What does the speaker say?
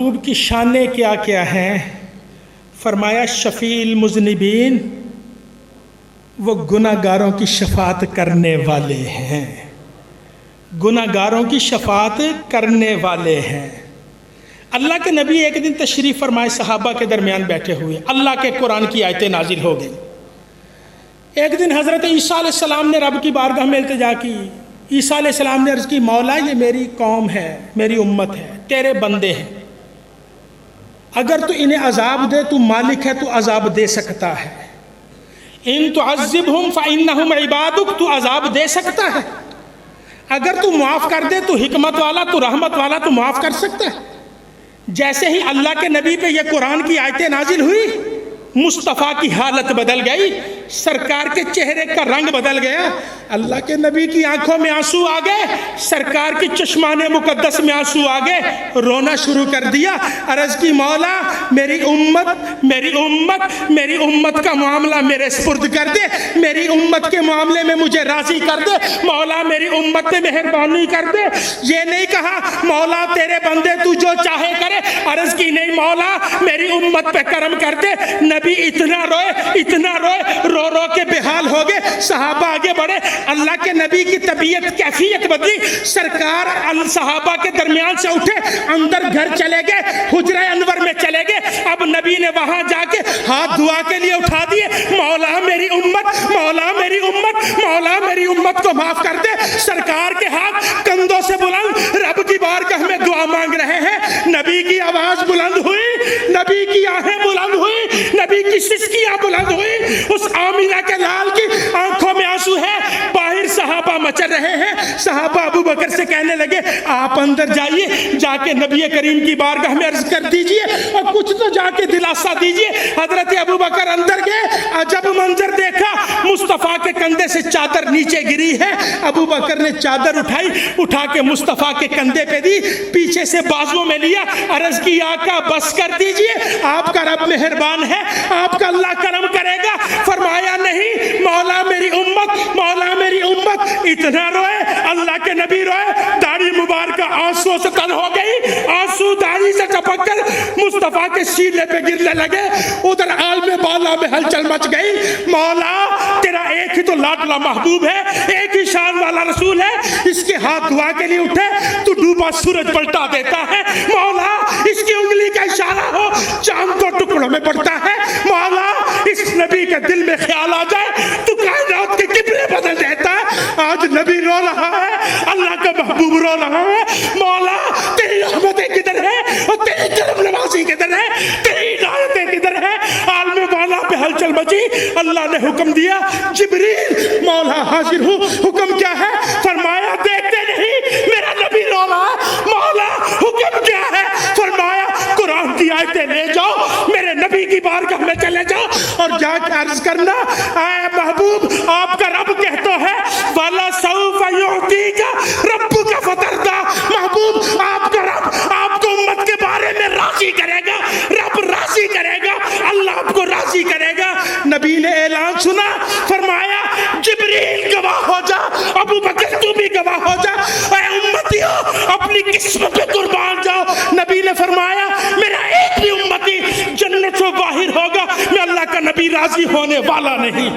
محبوب کی شانیں کیا کیا ہیں؟ فرمایا شفیع المذنبین، وہ گناہ گاروں کی شفاعت کرنے والے ہیں، گناہ گاروں کی شفاعت کرنے والے ہیں۔ اللہ کے نبی ایک دن تشریف فرمائے، صحابہ کے درمیان بیٹھے ہوئے، اللہ کے قرآن کی آیتیں نازل ہو گئی۔ ایک دن حضرت عیسیٰ علیہ السلام نے رب کی بارگاہ میں التجا کی۔ عیسیٰ علیہ السلام نے عرض کی، مولا یہ میری قوم ہے، میری امت ہے، تیرے بندے ہیں، اگر تو انہیں عذاب دے، تو مالک ہے، تو عذاب دے سکتا ہے۔ ان تعذبہم فإنہم عبادک، تو عذاب دے سکتا ہے، اگر تو معاف کر دے تو حکمت والا، تو رحمت والا، تو معاف کر سکتا ہے۔ جیسے ہی اللہ کے نبی پہ یہ قرآن کی آیتیں نازل ہوئی، مصطفیٰ کی حالت بدل گئی، سرکار کے چہرے کا رنگ بدل گیا، اللہ کے نبی کی آنکھوں میں آنسو آ گئے، سرکار کی چشمان مقدس میں آنسو آ گئے، رونا شروع کر دیا۔ عرض کی، مولا میری امت کا معاملہ میرے سپرد کر دے، میری امت کے معاملے میں مجھے راضی کر دے، مولا میری امت پہ مہربانی کر دے۔ یہ نہیں کہا مولا تیرے بندے تو جو چاہے کرے، عرض کی نہیں مولا میری امت پہ کرم کر دے۔ نبی اتنا روئے، رو رو کے بحال ہو گئے۔ صحابہ آگے بڑھے، اللہ کے نبی کی طبیعت کیفیت بدلی، سرکار صحابہ کے درمیان سے اٹھے، اندر گھر چلے گئے، حجرہ انور میں چلے گئے۔ اب نبی نے وہاں جا کے ہاتھ دعا کے لیے اٹھا دیے، مولا میری امت، مولا میری امت، مولا میری امت کو معاف کر دے۔ سرکار کے ہاتھ کندھوں سے بلند رب کی بارگاہ میں دعا مانگ رہے ہیں۔ نبی کی آواز بلند ہوئی، نبی کی آہیں بلند ہوئی، نبی کی سسکیاں بلند ہوئی، اس آمینہ کے لال کی آنکھوں میں آنسو ہے۔ باہر صحابہ مچل رہے ہیں، صحابہ ابو بکر سے کہنے لگے، آپ اندر جائیے، جا کے نبی کریم کی بارگاہ میں عرض کر دیجئے اور کچھ تو جا کے دلاسا دیجئے۔ حضرت ابو بکر اندر گئے، عجب منظر دیکھا، مصطفیٰ کے کندھے سے چادر نیچے گری ہے۔ ابو بکر نے چادر اٹھائی، اٹھا کے مصطفیٰ کے کندھے پہ دی، پیچھے سے بازو میں لیا، عرض کی آقا بس کر دیجئے، آپ کا رب مہربان ہے، آپ کا اللہ کرم کرے گا۔ فرمایا نہیں، مولا میری امت، مولا میری امت۔ اتنا روئے، اللہ کے نبی روئے، داڑھی مبارکہ آنسو سے تر ہو گئی، آنسو داڑھی سے ٹپک کر مصطفیٰ کے سینے پہ گرنے لگے۔ ادھر عالم بالا میں ہلچل مچ گئی۔ مولا تیرا ایک ہی تو لاڈلا محبوب ہے، ایک ہی شان والا رسول ہے، اس کے ہاتھ دعا کے لیے اٹھے تو ڈوبا سورج پلٹا دیتا ہے۔ مولا اس کی انگلی کا اشارہ ہو، چاند دو ٹکڑوں میں پڑتا ہے۔ مولا اس نبی کے دل میں خیال آ جائے تو کائنات کے قبلے بدل دیتا ہے۔ آج نبی رو رہا ہے، اللہ کا محبوب رو رہا ہے۔ مولا تیری رحمتیں کدھر ہے اور تیری کرم نوازی کدھر ہے، تیری عنایتیں کدھر ہے؟ عالم بالا پہ ہلچل مچی، اللہ نے حکم دیا، جبریل مولا حاضر ہوں، حکم کیا ہے؟ فرمایا دیکھتے نہیں میرا نبی رو رہا ہے۔ مولا حکم کیا ہے؟ فرمایا قرآن کی آیتیں لے جاؤ، میرے نبی کی بارگاہ میں چلے جاؤ اور جا کے عرض کرنا، اے محبوب آپ کا رب کہتا ہے وَلَسَوْفَ يُعْطِيكَ رَبُّكَ فَتَرْضَىٰ۔ محبوب آپ کا رب آپ کو امت کے بارے میں راضی کرے گا، رب راضی کرے گا، اللہ آپ کو راضی کرے گا۔ نبی نے اعلان سنا، فرمایا جبریل گواہ ہو جا، ابو بکر تو بھی گواہ ہو جا، اے امتیوں اپنی قسمت پہ قربان جاؤ۔ نبی نے فرمایا میرا ایک بھی امتی جنت سے باہر ہوگا، میں اللہ کا نبی راضی ہونے والا نہیں۔